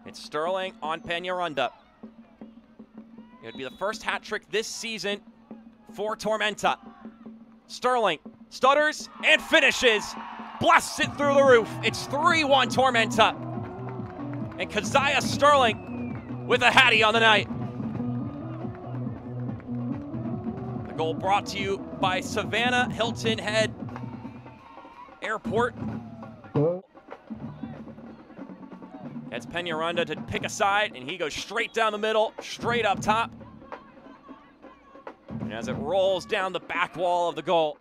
It's Sterling on Peñaranda. It would be the first hat trick this season for Tormenta. Sterling stutters and finishes. Blasts it through the roof. It's 3-1 Tormenta. And Kazaiah Sterling with a hattie on the night. The goal brought to you by Savannah Hilton Head Airport. That's Peñaranda to pick a side, and he goes straight down the middle, straight up top. And as it rolls down the back wall of the goal,